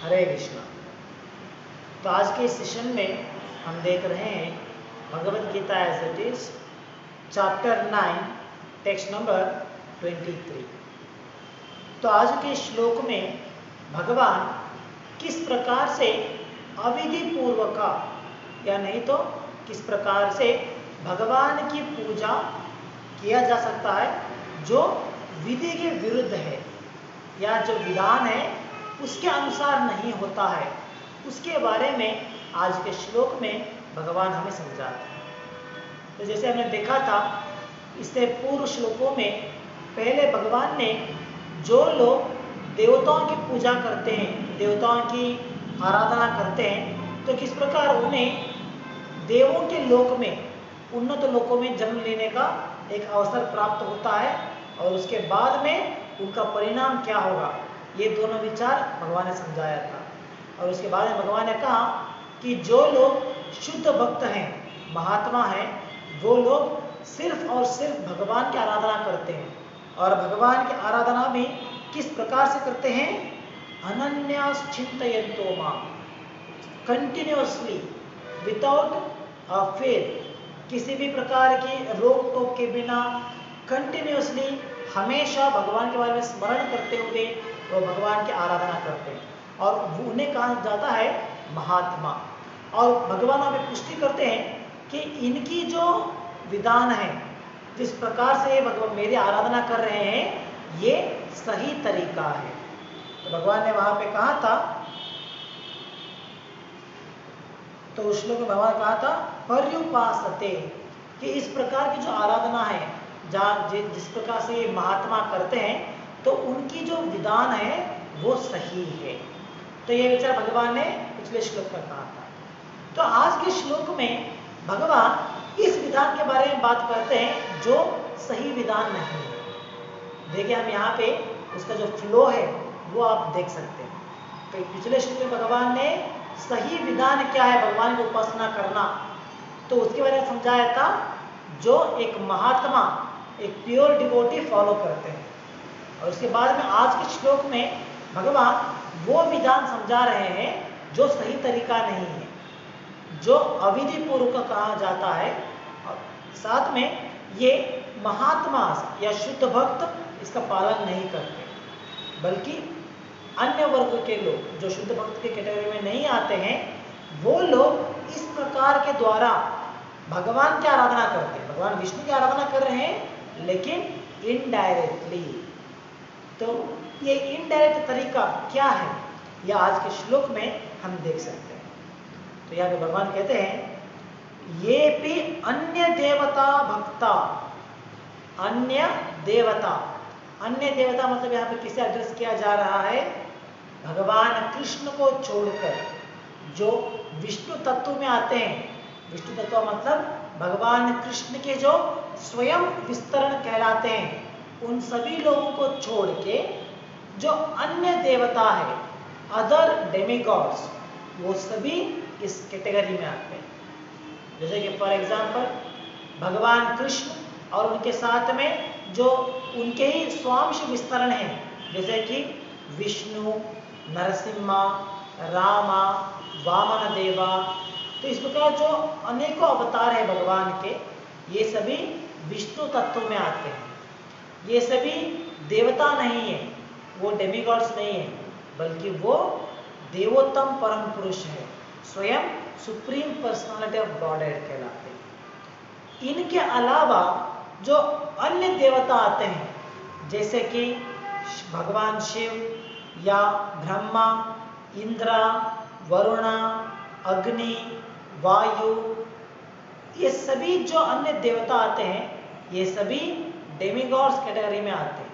हरे कृष्णा। तो आज के सेशन में हम देख रहे हैं Bhagavad Gita as it is chapter 9 text number 23। तो आज के श्लोक में भगवान किस प्रकार से अविधि पूर्वक या नहीं तो किस प्रकार से भगवान की पूजा किया जा सकता है जो विधि के विरुद्ध है या जो विधान है उसके अनुसार नहीं होता है, उसके बारे में आज के श्लोक में भगवान हमें समझाते हैं। तो जैसे हमने देखा था इससे पूर्व श्लोकों में पहले भगवान ने जो लोग देवताओं की पूजा करते हैं, देवताओं की आराधना करते हैं, तो किस प्रकार उन्हें देवों के लोक में, उन्नत लोकों में जन्म लेने का एक अवसर प्राप्त होता है और उसके बाद में उनका परिणाम क्या होगा, ये दोनों विचार भगवान ने समझाया था। और उसके बाद में भगवान ने कहा कि जो लोग शुद्ध भक्त हैं, महात्मा हैं, वो लोग सिर्फ और सिर्फ भगवान की आराधना करते हैं। और भगवान की आराधना भी किस प्रकार से करते हैं? अनन्यास चिंतयन्तो मां, कंटिन्यूअसली विदाउट फेल, किसी भी प्रकार की रोक टोक के बिना कंटिन्यूअसली हमेशा भगवान के बारे में स्मरण करते हुए वो भगवान की आराधना करते हैं और उन्हें कहा जाता है महात्मा। और भगवान हमें पुष्टि करते हैं कि इनकी जो विधान है, जिस प्रकार से भगवान मेरी आराधना कर रहे हैं, ये सही तरीका है। तो भगवान ने वहां पे कहा था, तो उस श्लोक में भगवान कहा था पर्युपासते, कि इस प्रकार की जो आराधना है जिस प्रकार से ये महात्मा करते हैं, तो उनकी जो विधान है वो सही है। तो ये विचार भगवान ने पिछले श्लोक में कहा था। तो आज के श्लोक में भगवान इस विधान के बारे में बात करते हैं जो सही विधान नहीं है। देखिए हम यहाँ पे उसका जो फ्लो है वो आप देख सकते हैं। तो पिछले श्लोक में भगवान ने सही विधान क्या है भगवान की उपासना करना, तो उसके बारे में समझाया था जो एक महात्मा, एक प्योर डिवोटी फॉलो करते हैं। और उसके बाद में आज के श्लोक में भगवान वो विधान समझा रहे हैं जो सही तरीका नहीं है, जो अविधि पूर्वक कहा जाता है। और साथ में ये महात्मा या शुद्ध भक्त इसका पालन नहीं करते, बल्कि अन्य वर्ग के लोग जो शुद्ध भक्त के कैटेगरी में नहीं आते हैं, वो लोग इस प्रकार के द्वारा भगवान की आराधना करते हैं। भगवान विष्णु की आराधना कर रहे हैं लेकिन इनडायरेक्टली। तो ये इनडायरेक्ट तरीका क्या है, यह आज के श्लोक में हम देख सकते हैं। तो यहाँ पे भगवान कहते हैं ये भी अन्य देवता भक्ता, अन्य देवता, अन्य देवता मतलब यहाँ पे किसे एड्रेस किया जा रहा है? भगवान कृष्ण को छोड़कर जो विष्णु तत्व में आते हैं, विष्णु तत्व मतलब भगवान कृष्ण के जो स्वयं विस्तरण कहलाते हैं, उन सभी लोगों को छोड़ के जो अन्य देवता है, अदर डेमिगॉड्स, वो सभी इस कैटेगरी में आते हैं। जैसे कि फॉर एग्जांपल भगवान कृष्ण और उनके साथ में जो उनके ही स्वांश विस्तरण हैं, जैसे कि विष्णु, नरसिम्हा, रामा, वामन देवा, तो इस प्रकार जो अनेकों अवतार है भगवान के, ये सभी विष्णु तत्व में आते हैं। ये सभी देवता नहीं है, वो डेमिगॉड्स नहीं है, बल्कि वो देवोत्तम परम पुरुष है, स्वयं सुप्रीम पर्सनालिटी ऑफ गॉडहेड कहलाते हैं। इनके अलावा जो अन्य देवता आते हैं, जैसे कि भगवान शिव या ब्रह्मा, इंद्रा, वरुणा, अग्नि, वायु, ये सभी जो अन्य देवता आते हैं, ये सभी डेमिगॉड्स कैटेगरी में आते हैं।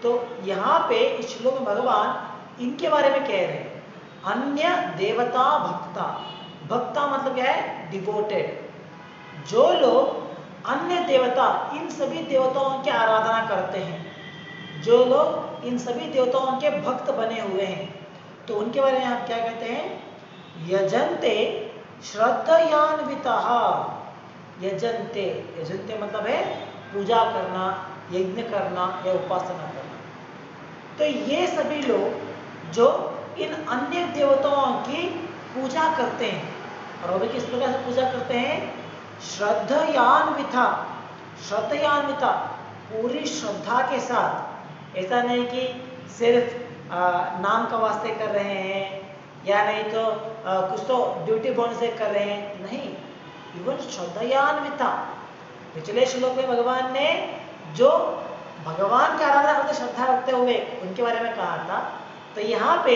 तो यहाँ पे इस श्लोक में भगवान इनके बारे में कह रहे हैं अन्य देवता भक्ता। भक्ता मतलब क्या है? डिवोटेड। जो लोग अन्य देवता, इन सभी देवताओं की आराधना करते हैं, जो लोग इन सभी देवताओं के भक्त बने हुए हैं, तो उनके बारे में आप क्या कहते हैं? यजन्ते श्रद्धयान्वितः। यजन्ते, यजन्ते मतलब है पूजा करना, यज्ञ करना या उपासना करना। तो ये सभी लोग जो इन अन्य देवताओं की पूजा करते हैं। और वो भी किस प्रकार से पूजा करते हैं? श्रद्धयान्विता, श्रद्धयान्विता, पूरी श्रद्धा के साथ। ऐसा नहीं कि सिर्फ नाम का वास्ते कर रहे हैं, या नहीं तो कुछ तो ड्यूटी बॉन्ड से कर रहे हैं, नहीं, इवन श्रद्धयान्विता। पिछले श्लोक में भगवान ने जो भगवान की आराधना करते श्रद्धा रखते हुए उनके बारे में कहा था, तो यहाँ पे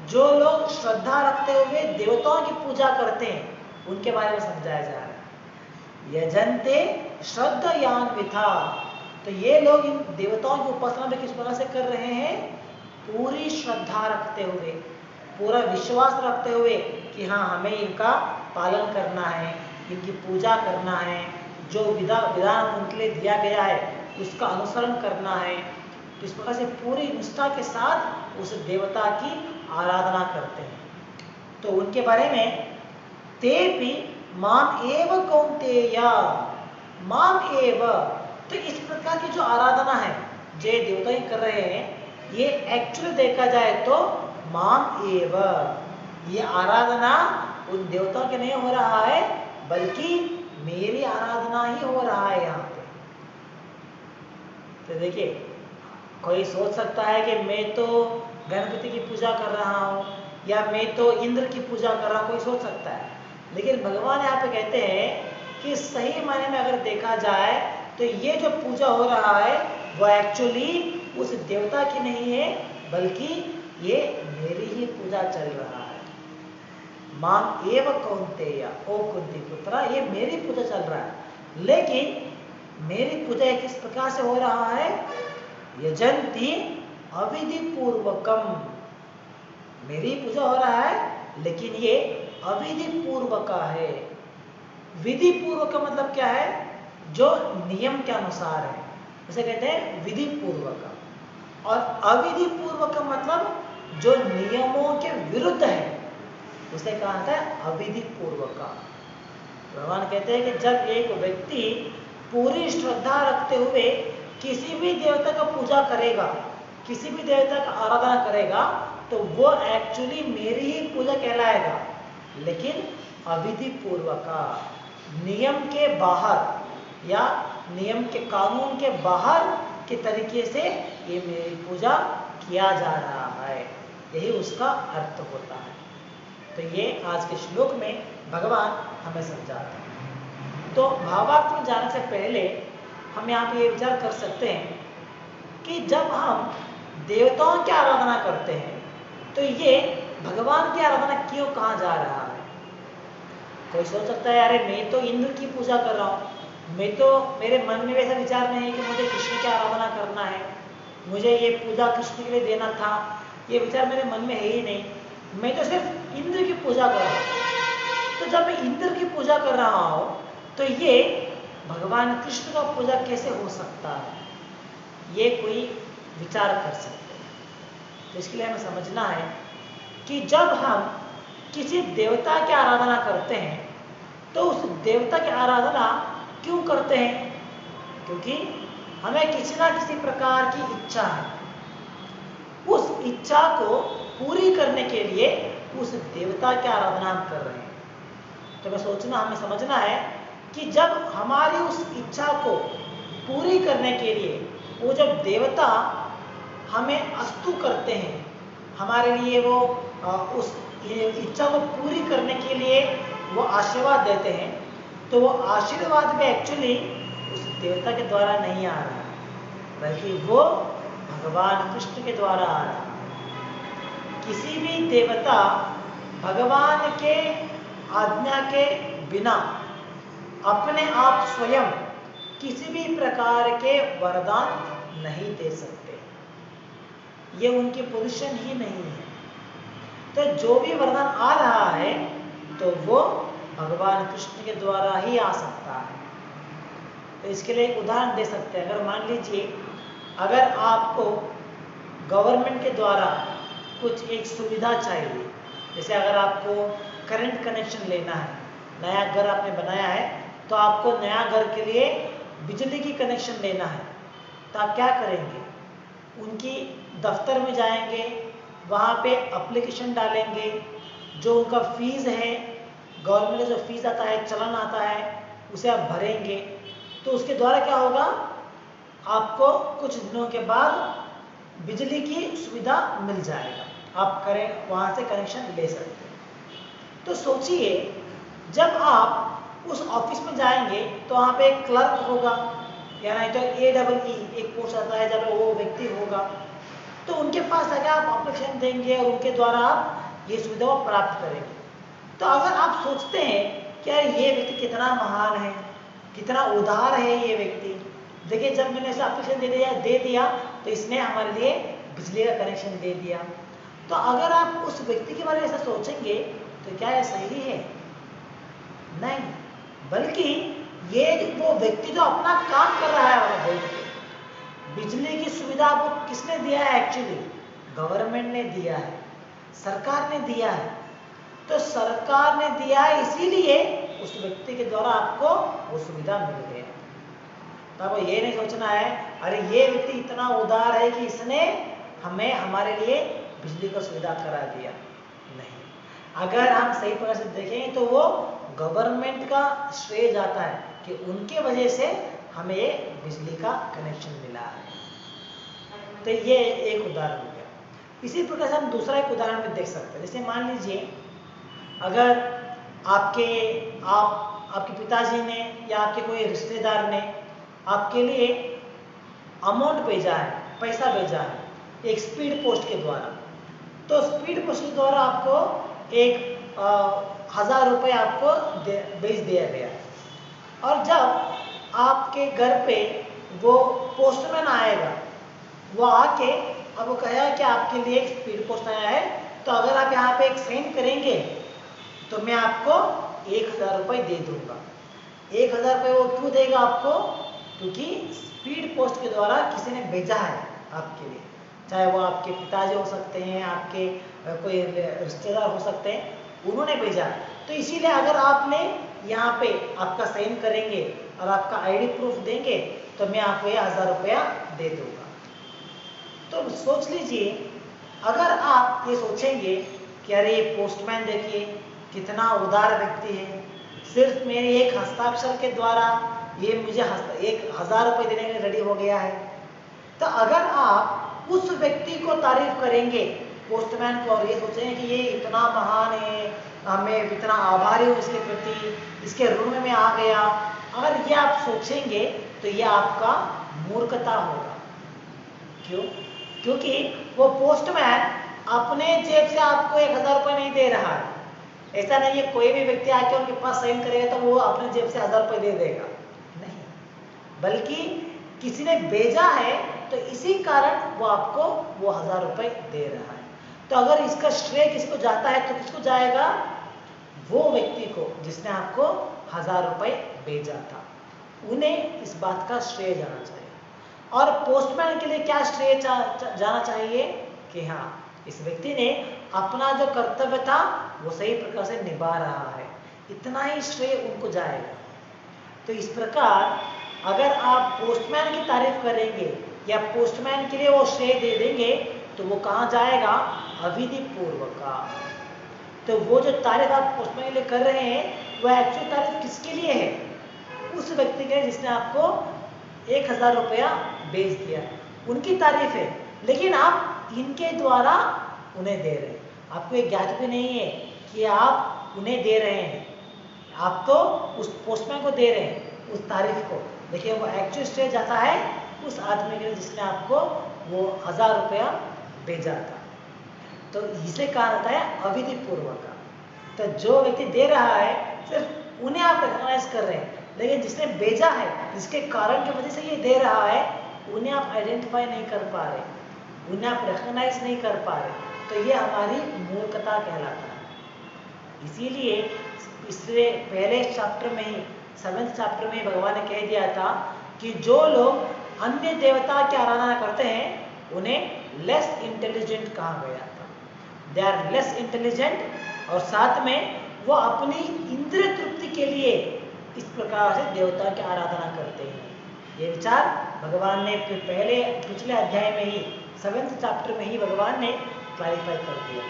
जो लोग श्रद्धा रखते हुए देवताओं की पूजा करते हैं उनके बारे में समझाया जा रहा है। यजन्ते श्रद्धयान्विता, तो ये लोग इन देवताओं की उपासना में किस प्रकार से कर रहे हैं? पूरी श्रद्धा रखते हुए, पूरा विश्वास रखते हुए कि हाँ, हमें इनका पालन करना है, इनकी पूजा करना है, जो विधान उनके लिए दिया गया है उसका अनुसरण करना है। तो इस प्रकार से पूरी निष्ठा के साथ उस देवता की आराधना करते हैं। तो उनके बारे में तेपि माम एव कौन्तेय, माम एव, तो इस प्रकार की जो आराधना है जो देवता ही कर रहे हैं, ये एक्चुअली देखा जाए तो माम एव, ये आराधना उन देवताओं के नहीं हो रहा है, बल्कि मेरी आराधना ही हो रहा है यहाँ पे। तो देखिए, कोई सोच सकता है कि मैं तो गणपति की पूजा कर रहा हूँ या मैं तो इंद्र की पूजा कर रहा हूँ, कोई सोच सकता है। लेकिन भगवान यहाँ पे कहते हैं कि सही मायने में अगर देखा जाए तो ये जो पूजा हो रहा है वो एक्चुअली उस देवता की नहीं है, बल्कि ये मेरी ही पूजा चल रहा है। माम एव कौन्तेय, ओ कुंती पुत्रा, ये मेरी पूजा चल रहा है। लेकिन मेरी पूजा किस प्रकार से हो रहा है? यजन्ति अविधि पूर्वकम, मेरी पूजा हो रहा है लेकिन ये अविधि पूर्वक है। विधि पूर्वक का मतलब क्या है? जो नियम के अनुसार है, उसे कहते हैं विधि पूर्वक। और अविधि पूर्वक का मतलब जो नियमों के विरुद्ध है, उसे कहा जाता है अविधि पूर्वक। भगवान कहते हैं कि जब एक व्यक्ति पूरी श्रद्धा रखते हुए किसी भी देवता का पूजा करेगा, किसी भी देवता का आराधना करेगा, तो वो एक्चुअली मेरी ही पूजा कहलाएगा, लेकिन अविधि पूर्वक, नियम के बाहर या नियम के कानून के बाहर के तरीके से ये मेरी पूजा किया जा रहा है, यही उसका अर्थ होता है। तो ये आज के श्लोक में भगवान हमें समझाते हैं। तो भावार्थ में जाने से पहले हम यहाँ पे ये विचार कर सकते हैं कि जब हम देवताओं की आराधना करते हैं तो ये भगवान की आराधना क्यों कहा जा रहा है? कोई सोच सकता है, अरे मैं तो इंद्र की पूजा कर रहा हूँ, मैं तो, मेरे मन में वैसा विचार नहीं है कि मुझे कृष्ण की आराधना करना है, मुझे ये पूजा कृष्ण के लिए देना था, ये विचार मेरे मन में है ही नहीं, मैं तो सिर्फ इंद्र की पूजा कर रहा हूँ। तो जब मैं इंद्र की पूजा कर रहा हूँ तो ये भगवान कृष्ण का पूजा कैसे हो सकता है? ये कोई विचार कर सकते हैं। तो इसके लिए हमें समझना है कि जब हम किसी देवता की आराधना करते हैं तो उस देवता की आराधना क्यों करते हैं? क्योंकि हमें किसी ना किसी प्रकार की इच्छा है, उस इच्छा को पूरी करने के लिए उस देवता की आराधना हम कर रहे हैं। तो हमें समझना है कि जब हमारी उस इच्छा को पूरी करने के लिए वो जब देवता हमें अस्तु करते हैं, हमारे लिए वो उस इच्छा को पूरी करने के लिए वो आशीर्वाद देते हैं, तो वो आशीर्वाद भी एक्चुअली उस देवता के द्वारा नहीं आ रहा, बल्कि वो भगवान कृष्ण के द्वारा आ रहा। किसी भी देवता भगवान के आज्ञा के बिना अपने आप स्वयं किसी भी प्रकार के वरदान नहीं दे सकते, ये उनकी पोजीशन ही नहीं है। तो जो भी वरदान आ रहा है तो वो भगवान कृष्ण के द्वारा ही आ सकता है। तो इसके लिए एक उदाहरण दे सकते हैं। अगर मान लीजिए, अगर आपको गवर्नमेंट के द्वारा कुछ एक सुविधा चाहिए, जैसे अगर आपको करंट कनेक्शन लेना है, नया घर आपने बनाया है तो आपको नया घर के लिए बिजली की कनेक्शन लेना है, तो आप क्या करेंगे? उनकी दफ्तर में जाएंगे, वहाँ पे एप्लीकेशन डालेंगे, जो उनका फीस है, गवर्नमेंट का जो फीस आता है, चलन आता है, उसे आप भरेंगे। तो उसके द्वारा क्या होगा, आपको कुछ दिनों के बाद बिजली की सुविधा मिल जाएगा, आप करें वहाँ से कनेक्शन ले सकते हैं। तो सोचिए, जब आप उस ऑफिस में जाएंगे तो वहाँ पे एक क्लर्क होगा, या नहीं तो AEE एक पोस्ट आता है जब वो व्यक्ति होगा, तो उनके पास जाकर आप एप्लीकेशन देंगे और उनके द्वारा आप ये सुविधा प्राप्त करेंगे। तो अगर आप सोचते हैं कि यार ये व्यक्ति कितना महान है, कितना उदार है ये व्यक्ति, देखिए जब मैंने इसे एप्लीकेशन दे दिया तो इसने हमारे लिए बिजली का कनेक्शन दे दिया। तो अगर आप उस व्यक्ति के बारे में ऐसा सोचेंगे तो क्या यह सही है? नहीं, बल्कि ये वो व्यक्ति जो अपना काम कर रहा है वहां बैठ के, बिजली की सुविधा वो किसने दिया है? एक्चुअली गवर्नमेंट ने दिया है, सरकार ने दिया है। तो सरकार ने दिया है, इसीलिए उस व्यक्ति के द्वारा आपको वो सुविधा मिल गई। तो आपको ये नहीं सोचना है अरे ये व्यक्ति इतना उदार है कि इसने हमें हमारे लिए बिजली का सुविधा करा दिया। नहीं, अगर हम सही प्रकार से देखें तो वो गवर्नमेंट का श्रेय जाता है कि उनके वजह से हमें ये बिजली का कनेक्शन मिला है। तो ये एक उदाहरण हो गया। इसी प्रकार से हम दूसरा एक उदाहरण भी देख सकते हैं। जैसे मान लीजिए, अगर आपके पिताजी ने या आपके कोई रिश्तेदार ने आपके लिए अमाउंट भेजा है, पैसा भेजा है एक स्पीड पोस्ट के द्वारा। तो स्पीड पोस्ट के द्वारा आपको एक 1000 रुपये आपको भेज दिया गया, और जब आपके घर पे वो पोस्टमैन आएगा, वो आके आपको कहेगा कि आपके लिए एक स्पीड पोस्ट आया है, तो अगर आप यहाँ पे एक साइन करेंगे तो मैं आपको 1000 रुपये दे दूंगा। 1000 रुपये वो क्यों देगा आपको? क्योंकि स्पीड पोस्ट के द्वारा किसी ने भेजा है आपके लिए, चाहे वो आपके पिताजी हो सकते हैं, आपके कोई रिश्तेदार हो सकते हैं, उन्होंने भेजा। तो इसीलिए अगर आपने यहाँ पे आपका साइन करेंगे और आपका आईडी प्रूफ देंगे तो मैं आपको ये 1000 रुपया दे दूंगा। तो सोच लीजिए, अगर आप ये सोचेंगे कि अरे ये पोस्टमैन देखिए कितना उदार व्यक्ति है, सिर्फ मेरे एक हस्ताक्षर के द्वारा ये मुझे 1000 रुपये देने के लिए रेडी हो गया है। तो अगर आप उस व्यक्ति को तारीफ करेंगे, पोस्टमैन को, और ये सोचेंगे कि ये इतना महान है, मैं इतना आभारी हूँ इसके प्रति, इसके ऋण में मैं आ गया, अगर ये आप सोचेंगे तो ये आपका मूर्खता होगा। क्यों? क्योंकि वो पोस्टमैन अपने जेब से आपको 1000 रुपये नहीं दे रहा है। ऐसा नहीं है कोई भी व्यक्ति आके उनके पास साइन करेगा तो वो अपने जेब से 1000 रुपये दे देगा, नहीं, बल्कि किसी ने भेजा है तो इसी कारण वो आपको वो 1000 रुपये दे रहा है। तो अगर इसका श्रेय किसको जाता है तो किसको जाएगा? वो व्यक्ति को जिसने आपको 1000 रुपये भेजा था, उन्हें इस बात का श्रेय जाना चाहिए। और पोस्टमैन के लिए क्या श्रेय जाना चाहिए कि हाँ, इस व्यक्ति ने अपना जो कर्तव्य था वो सही प्रकार से निभा रहा है, इतना ही श्रेय उनको जाएगा। तो इस प्रकार अगर आप पोस्टमैन की तारीफ करेंगे या पोस्टमैन के लिए वो श्रेय दे देंगे तो वो कहाँ जाएगा? अविधि पूर्वक। तो वो जो तारीफ आप पोस्टमैन के लिए कर रहे हैं वो एक्चुअल तारीफ किसके लिए है? उस व्यक्ति के लिए जिसने आपको 1000 रुपया भेज दिया, उनकी तारीफ है। लेकिन आप इनके द्वारा उन्हें दे रहे हैं, आपको ये ज्ञात भी नहीं है कि आप उन्हें दे रहे हैं, आप तो उस पोस्टमैन को दे रहे हैं उस तारीफ को। देखिए वो एक्चुअल श्रेय जाता है उस आदमी के लिए जिसने आपको वो 1000 रुपया भेजा था। तो इसे कहा जाता है अविधि पूर्वक। तो जो व्यक्ति दे रहा है सिर्फ उन्हें आप रिकॉग्नाइज कर रहे हैं, लेकिन जिसने भेजा है, जिसके कारण की वजह से ये दे रहा है, उन्हें आप आइडेंटिफाई नहीं कर पा रहे, उन्हें आप रिकॉग्नाइज नहीं कर पा रहे। तो ये हमारी मूर्खता कहलाता है। इसीलिए इससे पहले चैप्टर में ही, 7th चैप्टर में भगवान ने कह दिया था कि जो लोग अन्य देवता की आराधना करते हैं उन्हें लेस इंटेलिजेंट कहा गया था। दे आर लेस इंटेलिजेंट, और साथ में वो अपनी इंद्रिय तृप्ति के लिए इस प्रकार से देवता की आराधना करते हैं। ये विचार भगवान ने पिछले अध्याय में ही, 7th चैप्टर में ही भगवान ने क्लैरिफाई कर दिया।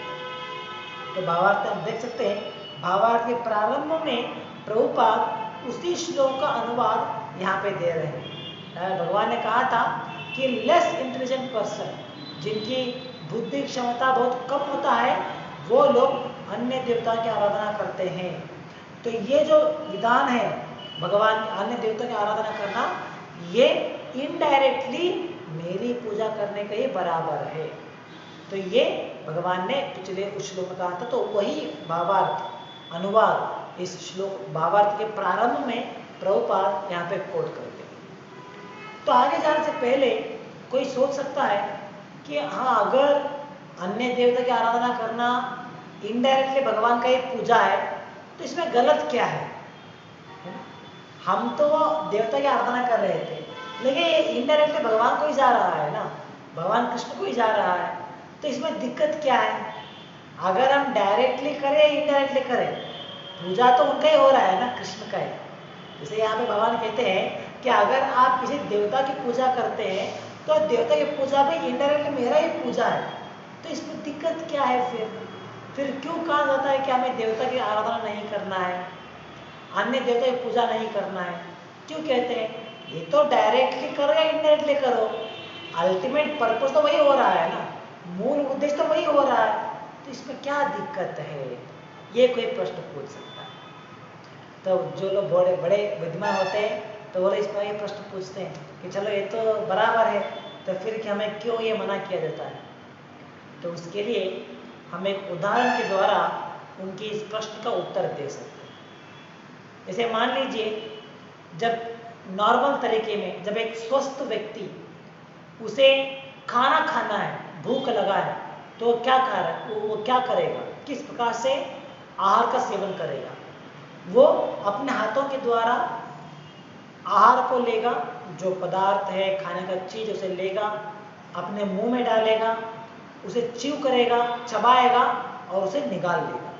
तो भावार्थ हम देख सकते हैं, भावार्थ के प्रारंभ में प्रभुपाद उसी श्लोक का अनुवाद यहाँ पे दे रहे हैं। भगवान ने कहा था कि लेस इंटेलिजेंट पर्सन, जिनकी बुद्धि क्षमता बहुत कम होता है, वो लोग अन्य देवता की आराधना करते हैं। तो ये जो विधान है भगवान अन्य देवता की आराधना करना, ये इनडायरेक्टली मेरी पूजा करने के ही बराबर है। तो ये भगवान ने पिछले उस श्लोक में कहा था, तो वही भावार्थ अनुवाद इस श्लोक भावार्थ के प्रारंभ में प्रभुपाद यहाँ पे कोट करते हैं। तो आगे जाने से पहले कोई सोच सकता है कि हाँ, अगर अन्य देवता की आराधना करना इनडायरेक्टली भगवान का ही पूजा है, तो इसमें गलत क्या है? हम तो देवता की आराधना कर रहे थे, लेकिन ये इनडायरेक्टली भगवान को ही जा रहा है ना, भगवान कृष्ण को ही जा रहा है, तो इसमें दिक्कत क्या है? अगर हम डायरेक्टली करें इनडायरेक्टली करें, पूजा तो उनका ही हो रहा है ना, कृष्ण का ही। जैसे यहाँ पे भगवान कहते हैं कि अगर आप किसी देवता की पूजा करते हैं, तो देवता की पूजा भी इनडायरेक्टली मेरा ही पूजा है, तो इसमें दिक्कत क्या है? फिर क्यों कहा जाता है कि हमें देवता की आराधना नहीं करना है, अन्य देवता की पूजा नहीं करना है? क्यों कहते हैं? ये तो डायरेक्टली करो या इनडायरेक्टली करो, अल्टीमेट पर्पस तो वही हो रहा है ना, मूल उद्देश्य तो वही हो रहा है, तो इसमें क्या दिक्कत है? ये कोई प्रश्न पूछ सकता है। तो जो लोग बड़े बड़े विद्वान होते हैं, तो वो लोग इसमें ये प्रश्न पूछते हैं कि चलो ये तो बराबर है, तो फिर हमें क्यों ये मना किया जाता है? तो उसके लिए हम एक उदाहरण के द्वारा उनके इस प्रश्न का उत्तर दे सकते हैं। जैसे मान लीजिए, जब नॉर्मल तरीके में जब एक स्वस्थ व्यक्ति, उसे खाना खाना है, भूख लगा है, तो क्या खा रहा है? वो क्या करेगा? किस प्रकार से आहार का सेवन करेगा? वो अपने हाथों के द्वारा आहार को लेगा, जो पदार्थ है खाने का चीज उसे लेगा, अपने मुंह में डालेगा, उसे च्यू करेगा, चबाएगा और उसे निकाल लेगा।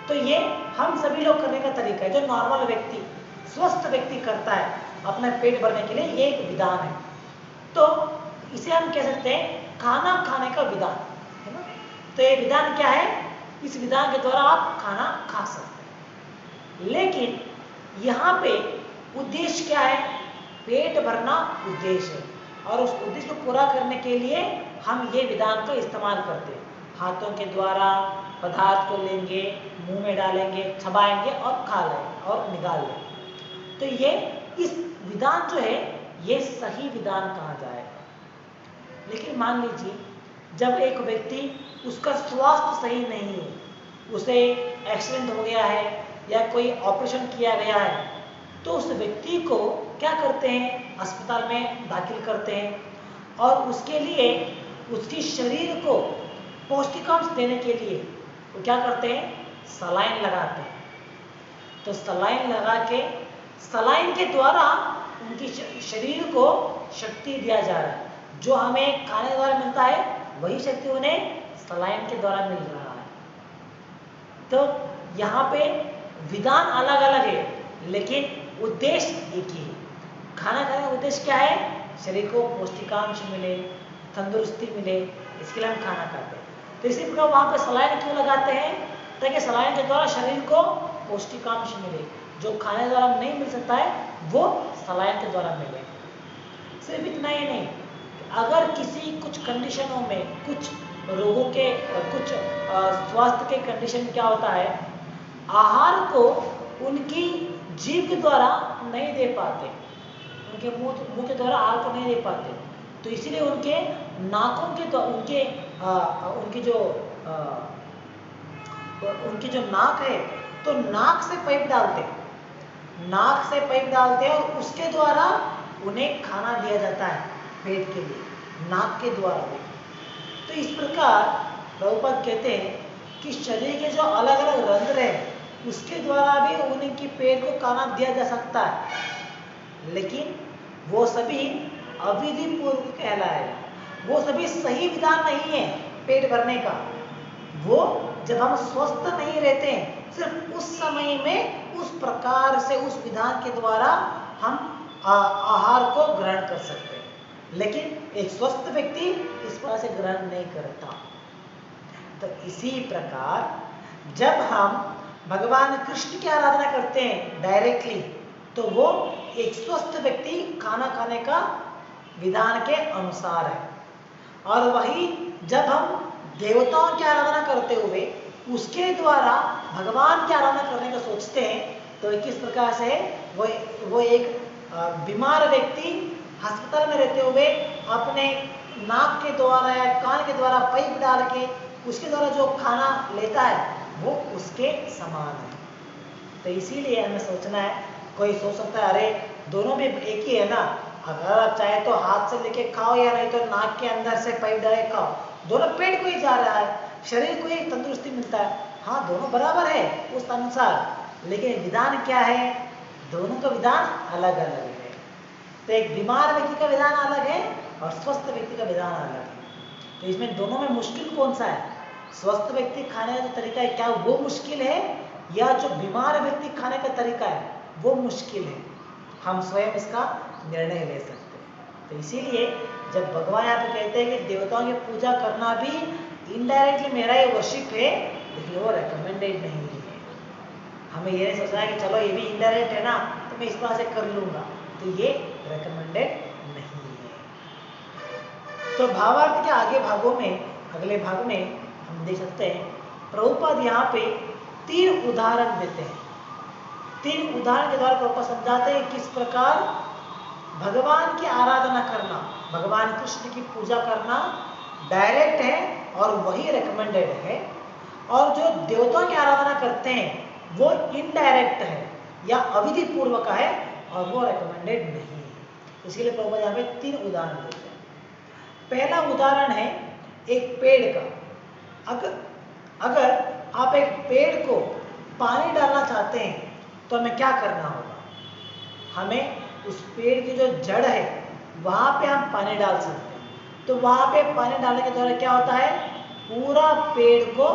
तो ये हम सभी लोग करने का तरीका है, जो नॉर्मल व्यक्ति, स्वस्थ व्यक्ति करता है अपना पेट भरने के लिए, ये एक विधान है। तो इसे हम कह सकते हैं खाना खाने का विधान, है ना? तो ये विधान क्या है? इस विधान के द्वारा आप खाना खा सकते हैं। लेकिन यहाँ पे उद्देश्य क्या है? पेट भरना उद्देश्य है, और उस उद्देश्य को पूरा करने के लिए हम ये विधान का इस्तेमाल करते हैं। हाथों के द्वारा पदार्थ को लेंगे, मुंह में डालेंगे, चबाएंगे और खा लेंगे और निकाल लेंगे। तो ये इस विधान जो है, ये सही विधान कहा जाएगा। लेकिन मान लीजिए, जब एक व्यक्ति, उसका स्वास्थ्य सही नहीं है, उसे एक्सीडेंट हो गया है या कोई ऑपरेशन किया गया है, तो उस व्यक्ति को क्या करते हैं? अस्पताल में दाखिल करते हैं, और उसके लिए उसके शरीर को पौष्टिकांश देने के लिए वो क्या करते हैं? सलाइन लगाते हैं। तो सलाइन लगा के, सलाइन के द्वारा उनकी शरीर को शक्ति दिया जा रहा है। जो हमें खाने द्वारा मिलता है, वही शक्ति उन्हें सलाइन के द्वारा मिल रहा है। तो यहाँ पे विधान अलग अलग है, लेकिन उद्देश्य एक ही है। खाना खाने का उद्देश्य क्या है? शरीर को पौष्टिकांश मिले, तंदुरुस्ती मिले, इसके लिए हम खाना खाते हैं। तो इसी प्रकार वहाँ पे सलाइन क्यों लगाते हैं? ताकि सलाइन के द्वारा शरीर को पौष्टिकांश मिले, जो खाने द्वारा नहीं मिल सकता है, वो सलाइन के द्वारा मिले। सिर्फ इतना ही नहीं, अगर किसी कुछ कंडीशनों में, कुछ रोगों के, कुछ स्वास्थ्य के कंडीशन क्या होता है, आहार को उनकी जीभ के द्वारा नहीं दे पाते, उनके मुंह के द्वारा आहार को नहीं दे पाते, तो इसीलिए उनके नाकों के द्वारा, उनकी जो नाक है, तो नाक से पाइप डालते हैं, नाक से पाइप डालते हैं, और उसके द्वारा उन्हें खाना दिया जाता है पेट के लिए, नाक के द्वारा भी। तो इस प्रकार प्रभुपाद कहते हैं कि शरीर के जो अलग अलग रंध्र हैं, उसके द्वारा भी उनकी पेट को खाना दिया जा सकता है, लेकिन वो सभी अविधि पूर्व कहलाएगा, वो सभी सही विधान नहीं है पेट भरने का। वो जब हम स्वस्थ नहीं रहते हैं, सिर्फ उस समय में उस प्रकार से, उस विधान के द्वारा हम आहार को ग्रहण कर सकते हैं, लेकिन एक स्वस्थ व्यक्ति इस प्रकार से ग्रहण नहीं करता। तो इसी प्रकार जब हम भगवान कृष्ण की आराधना करते हैं डायरेक्टली, तो वो एक स्वस्थ व्यक्ति खाना खाने का विधान के अनुसार है। और वही जब हम देवताओं की आराधना करते हुए उसके द्वारा भगवान की आराधना करने का सोचते हैं, तो किस प्रकार से वो एक बीमार व्यक्ति अस्पताल में रहते हुए अपने नाक के द्वारा या कान के द्वारा पाइप डाल के उसके द्वारा जो खाना लेता है वो उसके समान है। तो इसीलिए हमें सोचना है, कोई सोच सकता है अरे दोनों भी एक ही है ना, अगर आप चाहे तो हाथ से लेके खाओ या नहीं तो नाक के अंदर से पाइप डाल के खाओ, दोनों पेट को ही जा रहा है, शरीर को ही तंदुरुस्ती मिलता है। हाँ, दोनों बराबर है उस अनुसार, लेकिन विधान क्या है, दोनों का विधान अलग अलग है। तो एक बीमार व्यक्ति का विधान अलग है और स्वस्थ व्यक्ति का विधान अलग है। तो इसमें दोनों में मुश्किल कौन सा है? स्वस्थ व्यक्ति खाने का जो तरीका है, क्या वो मुश्किल है या जो बीमार व्यक्ति खाने का तरीका है वो मुश्किल है? हम स्वयं इसका निर्णय ले सकते हैं। तो इसीलिए जब भगवान यहाँ पे कहते हैं कि देवताओं की पूजा करना भी इनडायरेक्टली मेरा ये वर्शिप है, लेकिन वो रिकमेंडेड नहीं है। हमें ये नहीं सोचना है कि चलो ये भी इनडायरेक्ट है ना तो मैं इस तरह से कर लूंगा, तो ये रिकमेंडेड नहीं है। तो भावार्थ के आगे भागों में, अगले भाग में हम देख सकते हैं प्रभुपाद यहाँ पे 3 उदाहरण देते हैं। 3 उदाहरण के द्वारा प्रभुपाद समझाते हैं किस प्रकार भगवान की आराधना करना, भगवान कृष्ण की पूजा करना डायरेक्ट है और वही रिकमेंडेड है, और जो देवताओं की आराधना करते हैं वो इनडायरेक्ट है या अविधि पूर्वक है और वो रिकमेंडेड नहीं है। इसके लिए प्रभुपाद यहाँ पे 3 उदाहरण देते हैं। पहला उदाहरण है एक पेड़ का। अगर आप एक पेड़ को पानी डालना चाहते हैं तो हमें क्या करना होगा? हमें उस पेड़ की जो जड़ है वहां पे हम पानी डाल सकते हैं। तो वहां पे पानी डालने के द्वारा क्या होता है, पूरा पेड़ को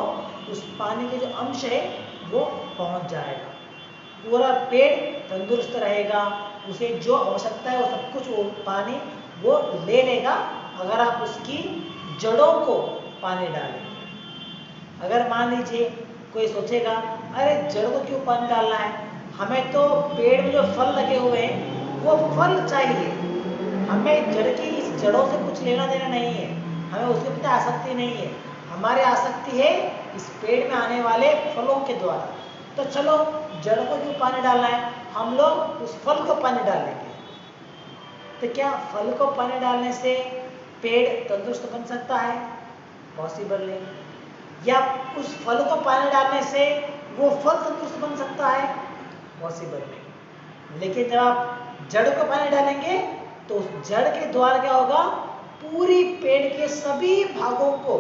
उस पानी के जो अंश है वो पहुंच जाएगा, पूरा पेड़ तंदुरुस्त रहेगा, उसे जो आवश्यकता है वो सब कुछ वो पानी वो ले लेगा अगर आप उसकी जड़ों को पानी डालेंगे। अगर मान लीजिए कोई सोचेगा अरे जड़ को क्यों पानी डालना है, हमें तो पेड़ में जो फल लगे हुए हैं वो फल चाहिए, हमें जड़ की इस जड़ों से कुछ लेना देना नहीं है, हमें उसके प्रति आसक्ति नहीं है, हमारी आसक्ति है इस पेड़ में आने वाले फलों के द्वारा। तो चलो जड़ को क्यों पानी डालना है, हम लोग उस फल को पानी डालेंगे। तो क्या फल को पानी डालने से पेड़ तंदुरुस्त बन सकता है? पॉसिबल नहीं। या उस फल को पानी डालने से वो फल तंदुरुस्त बन सकता है? पॉसिबल नहीं। लेकिन जब आप जड़ को पानी डालेंगे तो उस जड़ के द्वारा क्या होगा, पूरी पेड़ के सभी भागों को,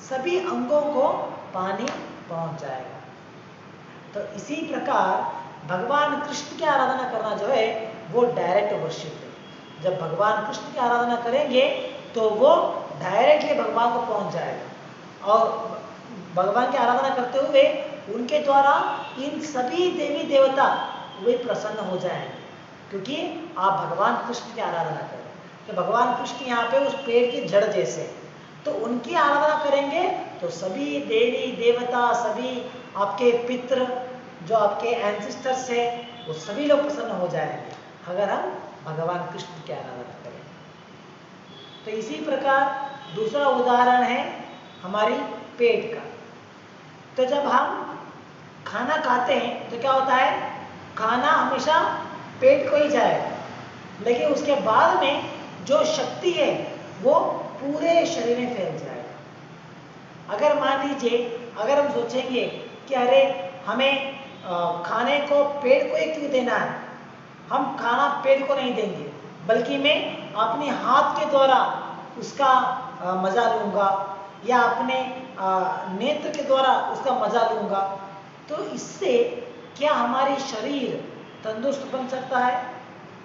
सभी अंगों को पानी पहुंच जाएगा। तो इसी प्रकार भगवान कृष्ण की आराधना करना जो है वो डायरेक्ट वर्शिप है। जब भगवान कृष्ण की आराधना करेंगे तो वो डायरेक्टली भगवान को पहुंच जाएगा और भगवान की आराधना करते हुए उनके द्वारा इन सभी देवी देवता वे प्रसन्न हो जाएंगे, क्योंकि आप भगवान कृष्ण की आराधना करें। तो भगवान कृष्ण यहाँ पे उस पेड़ की जड़ जैसे, तो उनकी आराधना करेंगे तो सभी देवी देवता, सभी आपके पितृ जो आपके एंसेस्टर्स है वो सभी लोग प्रसन्न हो जाएंगे अगर हम भगवान कृष्ण की आराधना करें। तो इसी प्रकार दूसरा उदाहरण है हमारी पेट का। तो जब हम खाना खाते हैं तो क्या होता है, खाना हमेशा पेट को ही जाएगा, लेकिन उसके बाद में जो शक्ति है वो पूरे शरीर में फैल जाएगा। अगर मान लीजिए अगर हम सोचेंगे कि अरे हमें खाने को पेट को ही क्यों देना है, हम खाना पेट को नहीं देंगे बल्कि मैं अपने हाथ के द्वारा उसका मजा लूंगा या अपने नेत्र के द्वारा उसका मजा लूंगा, तो इससे क्या हमारी शरीर तंदुरुस्त बन सकता है?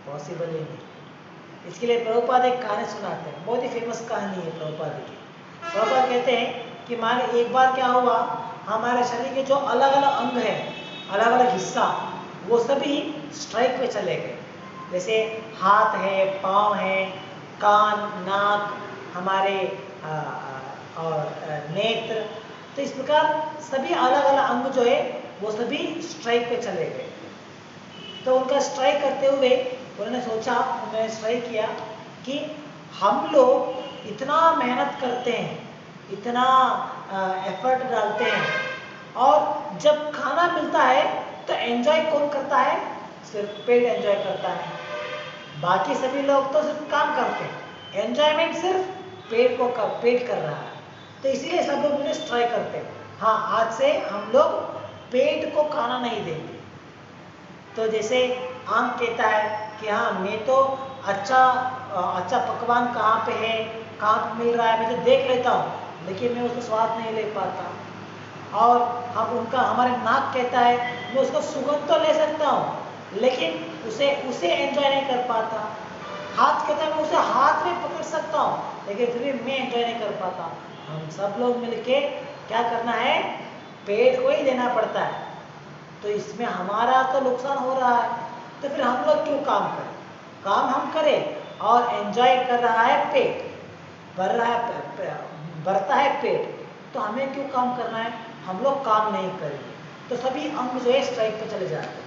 पॉसिबल ही नहीं। इसके लिए प्रभुपाद एक कहानी सुनाते हैं, बहुत ही फेमस कहानी है प्रभुपाद की। प्रभुपाद कहते हैं कि मान एक बार क्या हुआ, हमारे शरीर के जो अलग अलग अंग हैं, अलग अलग हिस्सा, वो सभी स्ट्राइक पे चले गए। जैसे हाथ है, पाँव है, कान, नाक, हमारे और नेत्र, तो इस प्रकार सभी अलग अलग अंग जो है वो सभी स्ट्राइक पे चले गए। तो उनका स्ट्राइक करते हुए उन्होंने सोचा, उन्होंने स्ट्राइक किया कि हम लोग इतना मेहनत करते हैं, इतना एफर्ट डालते हैं और जब खाना मिलता है तो एंजॉय कौन करता है? सिर्फ पेट एंजॉय करता है। बाकी सभी लोग तो सिर्फ काम करते हैं, एंजॉयमेंट सिर्फ पेट कर रहा है। तो इसीलिए सब लोग मुझे स्ट्राइक करते हैं, हाँ आज से हम लोग पेट को खाना नहीं देंगे। तो जैसे आम कहता है कि हाँ मैं तो अच्छा पकवान कहाँ पे है, कहाँ पे मिल रहा है, मैं तो देख लेता हूँ, लेकिन मैं उसका स्वाद नहीं ले पाता। और हमारे नाक कहता है मैं उसका सुगंध तो ले सकता हूँ, लेकिन उसे एंजॉय नहीं कर पाता। हाथ कहता है मैं उसे हाथ में पकड़ सकता हूँ, लेकिन फिर भी मैं एंजॉय नहीं कर पाता। हम सब लोग मिलके क्या करना है? पेट को ही देना पड़ता है। तो इसमें हमारा तो नुकसान हो रहा है, तो फिर हम लोग क्यों काम करें? काम हम करें और एंजॉय कर रहा है पेट, बढ़ता है पेट, तो हमें क्यों काम करना है? हम लोग काम नहीं करेंगे तो सभी अंग जो है स्ट्राइक पे चले जाते हैं।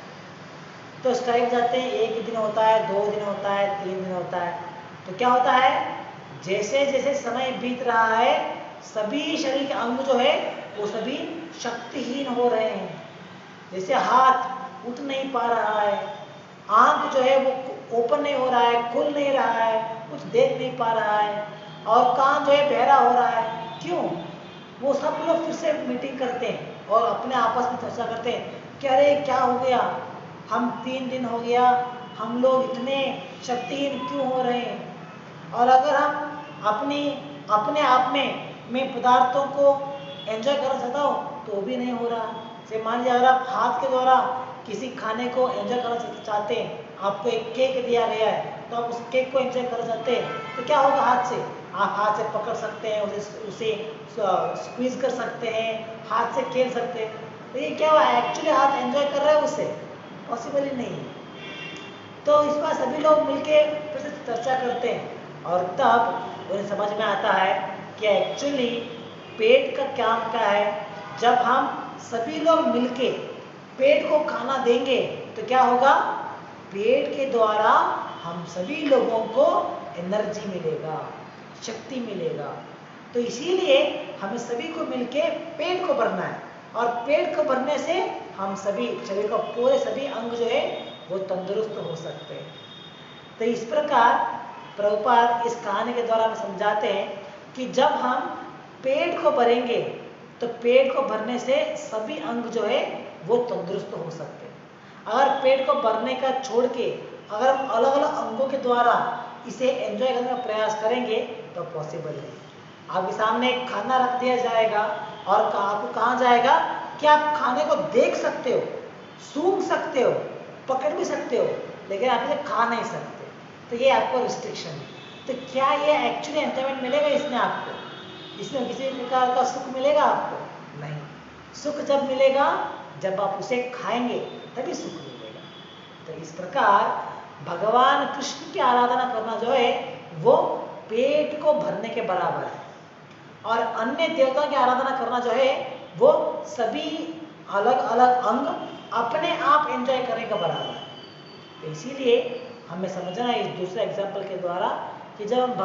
तो स्ट्राइक जाते हैं, 1 दिन होता है, 2 दिन होता है, 3 दिन होता है। तो क्या होता है? जैसे जैसे समय बीत रहा है सभी शरीर के अंग जो है वो सभी शक्तिहीन हो रहे हैं। जैसे हाथ उठ नहीं पा रहा है, आंख जो है वो ओपन नहीं हो रहा है, खुल नहीं रहा है, कुछ देख नहीं पा रहा है, और कान जो है बहरा हो रहा है। क्यों? वो सब लोग फिर से मीटिंग करते हैं और अपने आपस में चर्चा करते हैं कि अरे क्या हो गया, हम 3 दिन हो गया, हम लोग इतने शक्तिहीन क्यों हो रहे हैं? और अगर हम अपने आप में मैं पदार्थों को एंजॉय करना चाहता हूँ तो वो भी नहीं हो रहा। से मान लीजिए अगर आप हाथ के द्वारा किसी खाने को एंजॉय करना चाहते हैं, आपको एक केक दिया गया है तो आप उस केक को एंजॉय करना चाहते हैं, तो क्या होगा? हाथ से आप हाथ से पकड़ सकते हैं, उसे स्क्वीज कर सकते हैं, हाथ से खेल सकते हैं। तो ये क्या हुआ? एक्चुअली हाथ एंजॉय कर रहे हैं उससे? पॉसिबल ही नहीं है। तो इस बार सभी लोग मिलके फिर से चर्चा करते हैं और तब उन्हें समझ में आता है कि एक्चुअली पेट का काम क्या है। जब हम सभी लोग मिलके पेट को खाना देंगे तो क्या होगा? पेट के द्वारा हम सभी लोगों को एनर्जी मिलेगा, शक्ति मिलेगा। तो इसीलिए हमें सभी को मिलके पेट को भरना है, और पेट को भरने से हम सभी शरीर का पूरे सभी अंग जो है वो तंदुरुस्त हो सकते हैं। तो इस प्रकार प्रभुपाद इस कहानी के द्वारा हमें समझाते हैं कि जब हम पेट को भरेंगे तो पेट को भरने से सभी अंग जो है वो तंदुरुस्त हो सकते हैं। अगर पेट को भरने का छोड़ के अगर हम अलग अलग अंगों के द्वारा इसे एंजॉय करने का प्रयास करेंगे तो पॉसिबल है। आपके सामने खाना रख दिया जाएगा और आपको कहा जाएगा कि आप खाने को देख सकते हो, सूंघ सकते हो, पकड़ भी सकते हो, लेकिन आप इसे खा नहीं सकते। तो ये आपको रिस्ट्रिक्शन है। तो क्या ये एक्चुअली एंजॉयमेंट मिलेगा इसमें आपको? इसमें किसी प्रकार का सुख मिलेगा आपको? नहीं। सुख जब मिलेगा जब आप उसे खाएंगे, तभी सुख मिलेगा। तो इस प्रकार भगवान कृष्ण की आराधना करना जो है वो पेट को भरने के बराबर है, और अन्य देवताओं की आराधना करना जो है वो सभी अलग अलग अंग अपने आप एंजॉय करने का बराबर है। तो इसीलिए हमें समझना है इस दूसरे एग्जाम्पल के द्वारा कि जब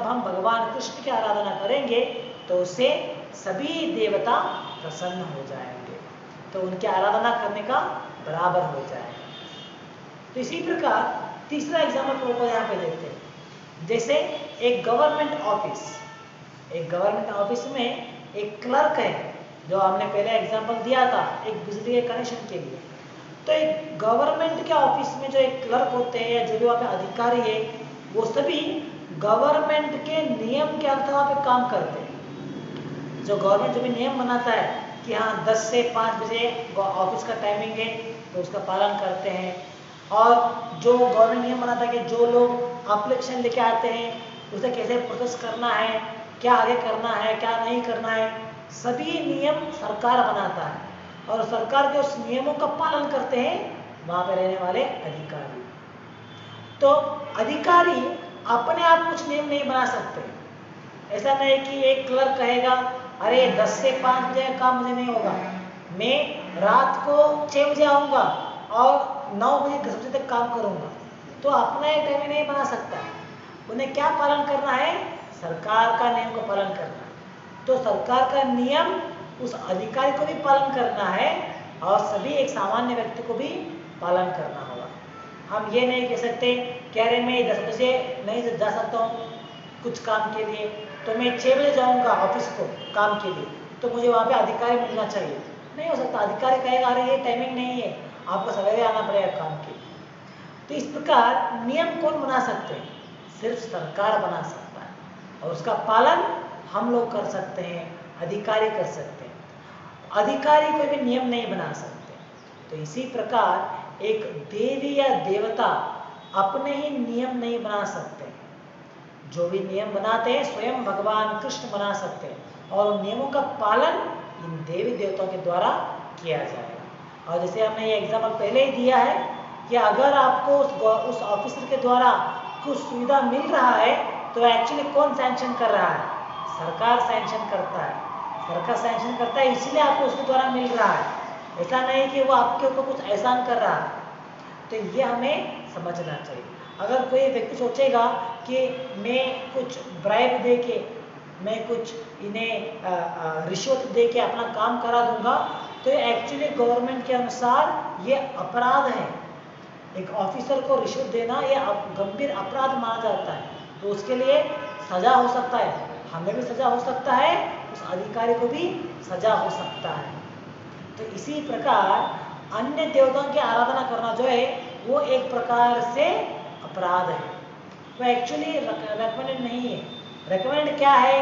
हम भगवान कृष्ण की आराधना करेंगे तो उससे सभी देवता प्रसन्न हो जाएंगे, तो उनकी आराधना करने का बराबर हो जाएगा। तो इसी प्रकार तीसरा एग्जाम्पल प्रभुपाद यहाँ पे देखते हैं। जैसे एक गवर्नमेंट ऑफिस में एक क्लर्क है, जो हमने पहले एग्जाम्पल दिया था एक बिजली के कनेक्शन के लिए। तो एक गवर्नमेंट के ऑफिस में जो एक क्लर्क होते हैं या जो भी वहाँ पे अधिकारी है, वो सभी गवर्नमेंट के नियम के अनुसार वहाँ पे काम करते हैं। जो गवर्नमेंट जो भी नियम बनाता है कि हाँ 10 से 5 बजे ऑफिस का टाइमिंग है तो उसका पालन करते हैं। और जो गवर्नमेंट नियम बनाता है कि जो लोग एप्लीकेशन लेके आते हैं उसे कैसे प्रोसेस करना है, क्या आगे करना है, क्या नहीं करना है, सभी नियम सरकार बनाता है और सरकार के उस नियमों का पालन करते हैं वहाँ पे रहने वाले अधिकारी। तो अधिकारी अपने आप कुछ नियम नहीं बना सकते, ऐसा नहीं कि एक क्लर्क कहेगा अरे 10 से 5 बजे का काम मुझे नहीं होगा, मैं रात को 6 बजे आऊँगा और 9 बजे 10 बजे तक काम करूँगा, तो अपना एक टाइम नहीं बना सकता। उन्हें क्या पालन करना है? सरकार का नियम को पालन करना है। तो सरकार का नियम उस अधिकारी को भी पालन करना है और सभी एक सामान्य व्यक्ति को भी पालन करना होगा। हम ये नहीं कह सकते कि अरे मैं 10 बजे नहीं जा सकता हूँ कुछ काम के लिए, तो मैं 6 बजे जाऊँगा ऑफिस को काम के लिए, तो मुझे वहाँ पे अधिकारी मिलना चाहिए। नहीं हो सकता। अधिकारी कहेगा अरे ये टाइमिंग नहीं है, आपको सवेरे आना पड़ेगा काम के लिए। तो इस प्रकार नियम कौन बना सकते हैं? सिर्फ सरकार बना सकता है और उसका पालन हम लोग कर सकते हैं, अधिकारी कर सकते हैं। अधिकारी कोई भी नियम नहीं बना सकते। तो इसी प्रकार एक देवी या देवता अपने ही नियम नहीं बना सकते। जो भी नियम बनाते हैं स्वयं भगवान कृष्ण बना सकते हैं और उन नियमों का पालन इन देवी देवताओं के द्वारा किया जाएगा। और जैसे हमने ये एग्जाम्पल पहले ही दिया है कि अगर आपको उस ऑफिसर के द्वारा कुछ सुविधा मिल रहा है तो एक्चुअली कौन सैंक्शन कर रहा है? सरकार सैंक्शन करता है। सरकार सैंक्शन करता है इसलिए आपको उसके द्वारा मिल रहा है, ऐसा नहीं कि वो आपके ऊपर कुछ एहसान कर रहा है। तो ये हमें समझना चाहिए। अगर कोई व्यक्ति सोचेगा कि मैं कुछ ब्राइब दे के, मैं कुछ इन्हें रिश्वत दे के अपना काम करा दूंगा, तो एक्चुअली गवर्नमेंट के अनुसार ये अपराध है। एक ऑफिसर को रिश्वत देना ये गंभीर अपराध माना जाता है, तो उसके लिए सजा हो सकता है, हमें भी सजा हो सकता है, उस अधिकारी को भी सजा हो सकता है। तो इसी प्रकार अन्य देवताओं की आराधना करना जो है वो एक प्रकार से अपराध है, वो एक्चुअली रेकमेंडेड नहीं है। रेकमेंडेड क्या है?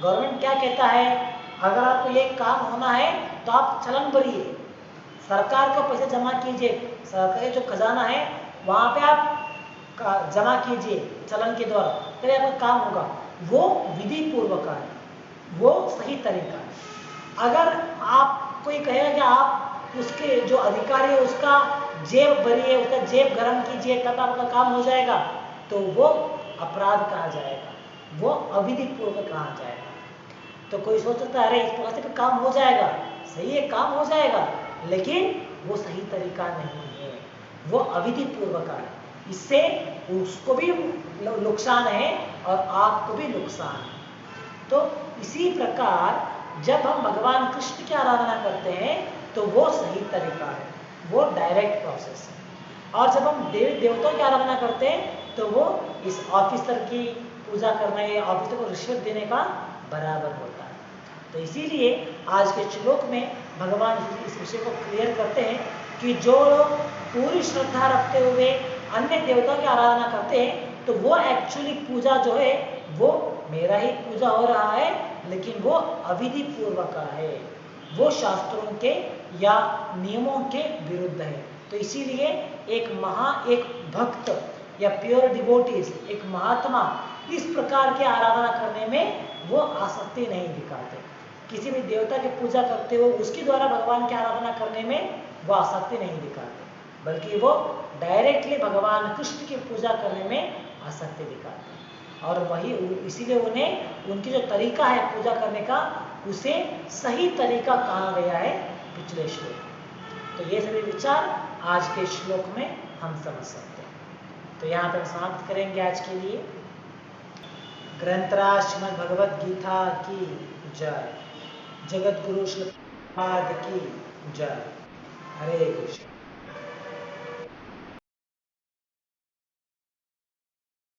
गवर्नमेंट क्या कहता है? अगर आपको ये काम होना है तो आप चलन भरिए, सरकार को पैसे जमा कीजिए, सरकारी जो खजाना है वहाँ पे आप जमा कीजिए चलन के द्वारा, तभी आपका काम होगा। वो विधि पूर्वक है, वो सही तरीका है। अगर आप कोई कहेगा कि आप उसके जो अधिकारी है उसका जेब भरिए, उसका जेब गर्म कीजिए तब आपका काम हो जाएगा, तो वो अपराध कहा जाएगा, वो अविधि पूर्वक कहा जाएगा। तो कोई सोच सकता है अरे इस प्रकार से काम हो जाएगा, सही है काम हो जाएगा, लेकिन वो सही तरीका नहीं है, वो अविधि पूर्वक है। इससे उसको भी नुकसान है और आपको भी नुकसान है। तो इसी प्रकार जब हम भगवान कृष्ण की आराधना करते हैं तो वो सही तरीका है, वो डायरेक्ट प्रोसेस है। और जब हम देवी देवताओं की आराधना करते हैं तो वो इस ऑफिसर की पूजा करना या ऑफिसर को रिश्वत देने का बराबर होता है। तो इसीलिए आज के श्लोक में भगवान इस विषय को क्लियर करते हैं कि जो लोग पूरी श्रद्धा रखते हुए अन्य देवताओं की आराधना करते हैं तो वो एक्चुअली पूजा जो है वो मेरा ही पूजा हो रहा है, लेकिन वो अविधि पूर्वक है, वो शास्त्रों के या नियमों के विरुद्ध है। तो इसीलिए एक भक्त या प्योर डिवोटीज, एक महात्मा इस प्रकार की आराधना करने में वो आसक्ति नहीं दिखाते। किसी भी देवता की पूजा करते हुए उसके द्वारा भगवान की आराधना करने में वो आसक्ति नहीं दिखाते, बल्कि वो डायरेक्टली भगवान कृष्ण की पूजा करने में आसक्ति दिखाते हैं। और वही इसीलिए उन्हें उनकी जो तरीका है पूजा करने का उसे सही तरीका कहा गया है पिछले श्लोक। तो ये सभी विचार आज के श्लोक में हम समझ सकते हैं। तो यहाँ पर समाप्त करेंगे आज के लिए। ग्रंथराज श्रीमद् भगवद गीता की जय। जगत गुरु श्री पाद की जय। हरे कृष्ण।